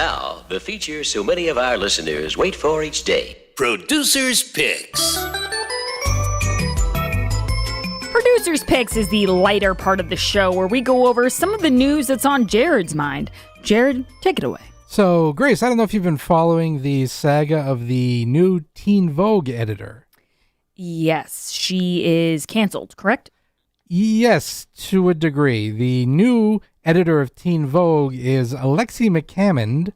now, the feature so many of our listeners wait for each day. Producer's Picks. Producer's Picks is the lighter part of the show where we go over some of the news that's on Jared's mind. Jared, take it away. So, Grace, I don't know if you've been following the saga of the new Teen Vogue editor. Yes, she is canceled, correct? Yes, to a degree. The new editor of Teen Vogue is Alexi McCammond,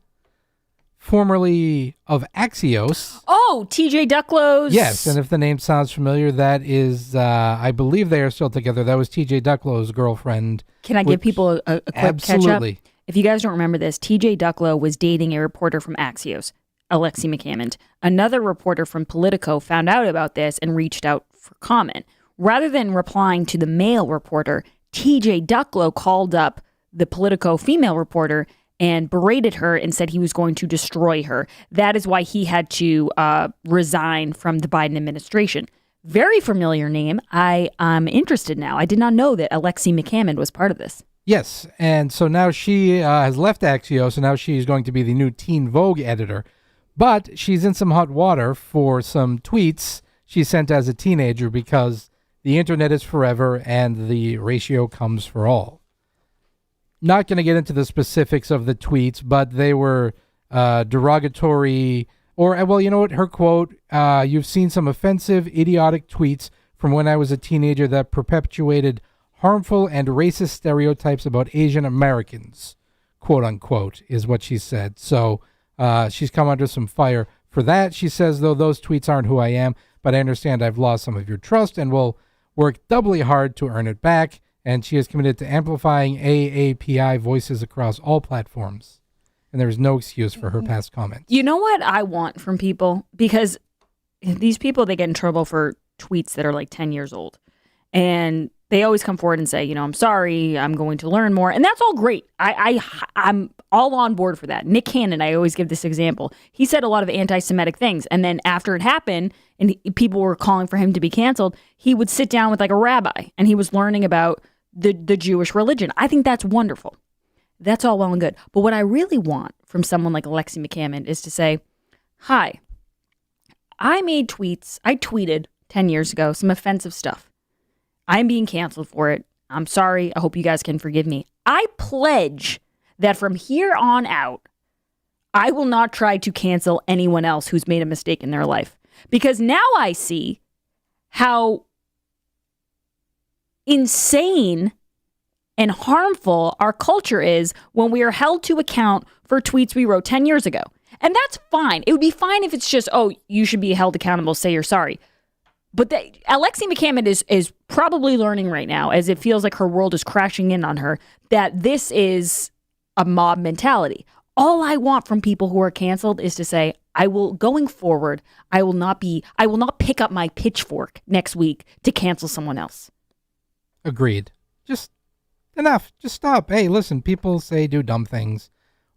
formerly of Axios. Oh, TJ Ducklow's. Yes, and if the name sounds familiar, that is, I believe they are still together. That was TJ Ducklow's girlfriend. Can I give people a quick absolutely. catch-up? If you guys don't remember this, TJ Ducklow was dating a reporter from Axios, Alexi McCammond. Another reporter from Politico found out about this and reached out for comment. Rather than replying to the male reporter, TJ Ducklow called up the Politico female reporter and berated her and said he was going to destroy her. That is why he had to resign from the Biden administration. Very familiar name. I'm interested now. I did not know that Alexi McCammond was part of this. Yes, and so now she has left Axios, and now she's going to be the new Teen Vogue editor. But she's in some hot water for some tweets she sent as a teenager because the internet is forever and the ratio comes for all. Not going to get into the specifics of the tweets, but they were derogatory, or, well, you know what, her quote, you've seen some offensive, idiotic tweets from when I was a teenager that perpetuated harmful and racist stereotypes about Asian Americans, quote unquote, is what she said. So she's come under some fire for that. She says, though, those tweets aren't who I am, but I understand I've lost some of your trust and will work doubly hard to earn it back. And she is committed to amplifying AAPI voices across all platforms. And there's no excuse for her past comments. You know what I want from people? Because these people, they get in trouble for tweets that are like 10 years old. And they always come forward and say, you know, I'm sorry, I'm going to learn more. And that's all great. I'm all on board for that. Nick Cannon, I always give this example. He said a lot of anti-Semitic things. And then after it happened and people were calling for him to be canceled, he would sit down with like a rabbi and he was learning about the Jewish religion. I think that's wonderful. That's all well and good. But what I really want from someone like Alexi McCammond is to say, hi, I made tweets. I tweeted 10 years ago some offensive stuff. I'm being canceled for it. I'm sorry. I hope you guys can forgive me. I pledge that from here on out, I will not try to cancel anyone else who's made a mistake in their life. Because now I see how insane and harmful our culture is when we are held to account for tweets we wrote 10 years ago. And that's fine. It would be fine if it's just, oh, you should be held accountable, say you're sorry. But Alexi McCammond is probably learning right now, as it feels like her world is crashing in on her, that this is a mob mentality. All I want from people who are canceled is to say, going forward, I will not pick up my pitchfork next week to cancel someone else. Agreed. Just enough. Just stop. Hey, listen, people say do dumb things.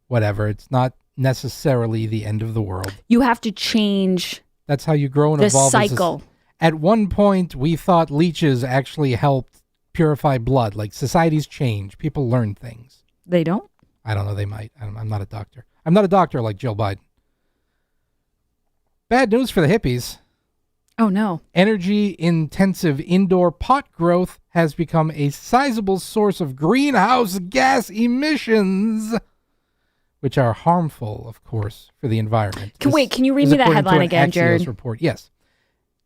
Whatever. It's not necessarily the end of the world. You have to change. That's how you grow and evolve. The cycle. At one point, we thought leeches actually helped purify blood. Like, societies change. People learn things. They don't? I don't know. They might. I'm not a doctor. I'm not a doctor like Jill Biden. Bad news for the hippies. Oh, no. Energy-intensive indoor pot growth has become a sizable source of greenhouse gas emissions, which are harmful, of course, for the environment. Can you read me that headline again, Jared? Report. Yes.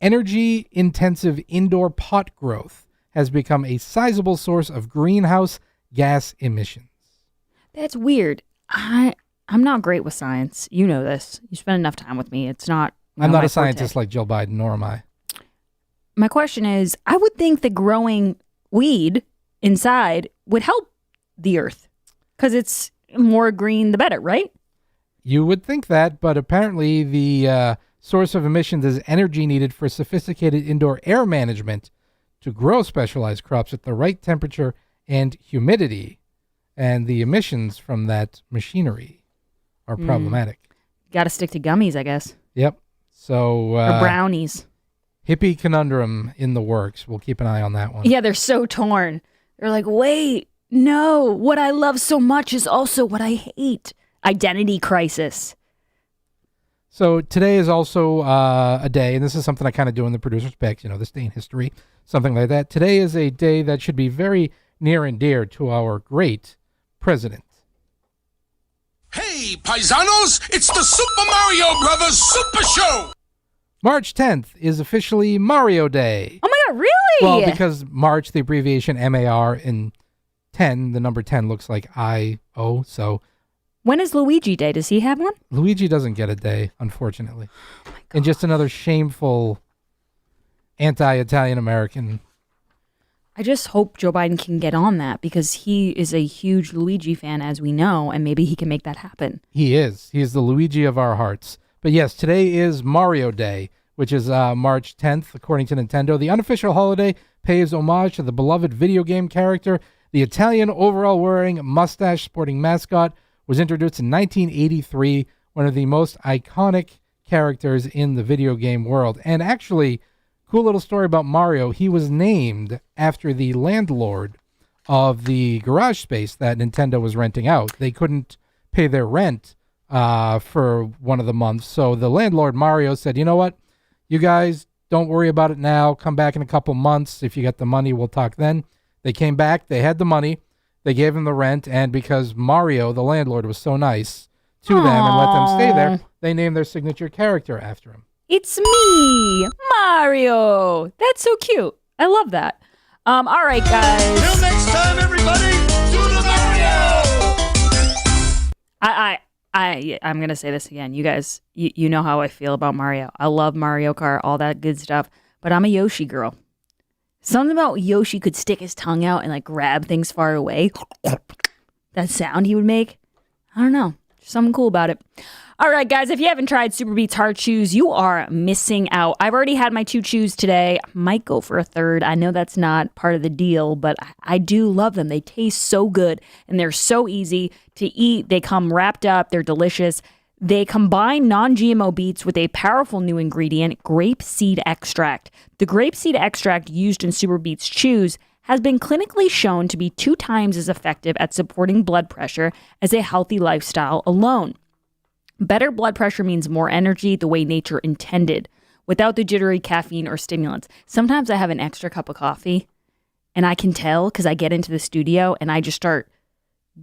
Energy-intensive indoor pot growth has become a sizable source of greenhouse gas emissions. That's weird. I'm not great with science. You know this. You spend enough time with me. It's not. I'm not a scientist like Joe Biden, nor am I. My question is, I would think that growing weed inside would help the earth because it's more green, the better, right? You would think that, but apparently the source of emissions is energy needed for sophisticated indoor air management to grow specialized crops at the right temperature and humidity. And the emissions from that machinery are problematic. Got to stick to gummies, I guess. Yep. So or brownies. Hippie Conundrum in the works. We'll keep an eye on that one. Yeah, they're so torn. They're like, wait, no, what I love so much is also what I hate. identity crisis. So today is also a day, and this is something I kind of do in the producer's picks, this day in history, something like that. Today is a day that should be very near and dear to our great president. Hey, paisanos, it's the Super Mario Brothers Super Show! March 10th is officially Mario Day. Oh my God, really? Well, because March, the abbreviation MAR, and 10, the number 10 looks like I-O, so... When is Luigi Day? Does he have one? Luigi doesn't get a day, unfortunately. Oh my God. And just another shameful anti-Italian American. I just hope Joe Biden can get on that because he is a huge Luigi fan, as we know, and maybe he can make that happen. He is. He is the Luigi of our hearts. But yes, today is Mario Day, which is March 10th, according to Nintendo. The unofficial holiday pays homage to the beloved video game character. The Italian overall-wearing, mustache-sporting mascot was introduced in 1983, one of the most iconic characters in the video game world. And actually, cool little story about Mario, he was named after the landlord of the garage space that Nintendo was renting out. They couldn't pay their rent for one of the months, so the landlord, Mario, said, you know what, you guys, don't worry about it now. Come back in a couple months. If you get the money, we'll talk then. They came back. They had the money. They gave him the rent, and because Mario, the landlord, was so nice to them and let them stay there, they named their signature character after him. It's me, Mario. That's so cute. I love that. All right, guys. Till next time, everybody, do the Mario! I'm going to say this again. You guys, you know how I feel about Mario. I love Mario Kart, all that good stuff, but I'm a Yoshi girl. Something about Yoshi could stick his tongue out and like grab things far away. That sound he would make. I don't know. There's something cool about it. All right, guys, if you haven't tried Super Beets Hard Chews, you are missing out. I've already had my 2 chews today. Might go for a third. I know that's not part of the deal, but I do love them. They taste so good, and they're so easy to eat. They come wrapped up. They're delicious. They combine non-GMO beets with a powerful new ingredient, grapeseed extract. The grapeseed extract used in Super Beets Chews has been clinically shown to be 2 times as effective at supporting blood pressure as a healthy lifestyle alone. Better blood pressure means more energy the way nature intended, without the jittery caffeine or stimulants. Sometimes I have an extra cup of coffee, and I can tell because I get into the studio and I just start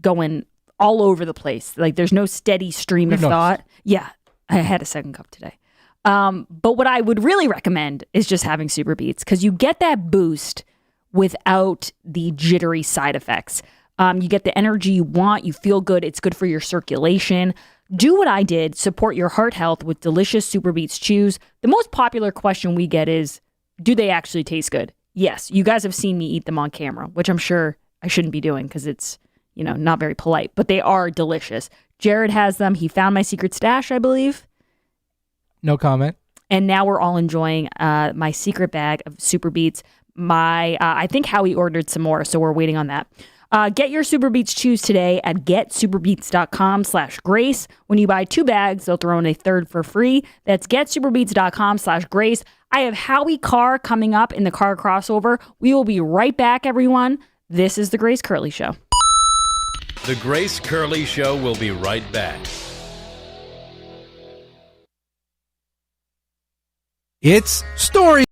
going all over the place. Like there's no steady stream of thought. Yeah, I had a second cup today. But what I would really recommend is just having Super Beets because you get that boost without the jittery side effects. You get the energy you want. You feel good. It's good for your circulation. Do what I did. Support your heart health with delicious Super Beets Chews. The most popular question we get is, do they actually taste good? Yes. You guys have seen me eat them on camera, which I'm sure I shouldn't be doing because it's, not very polite, but they are delicious. Jared has them. He found my secret stash, I believe. No comment. And now we're all enjoying my secret bag of Super Beets. I think Howie ordered some more, so we're waiting on that. Get your Super Beets Chews today at getsuperbeets.com/grace. When you buy 2 bags, they'll throw in a third for free. That's getsuperbeets.com/grace. I have Howie Carr coming up in the car crossover. We will be right back, everyone. This is the Grace Curley Show. The Grace Curley Show will be right back. It's story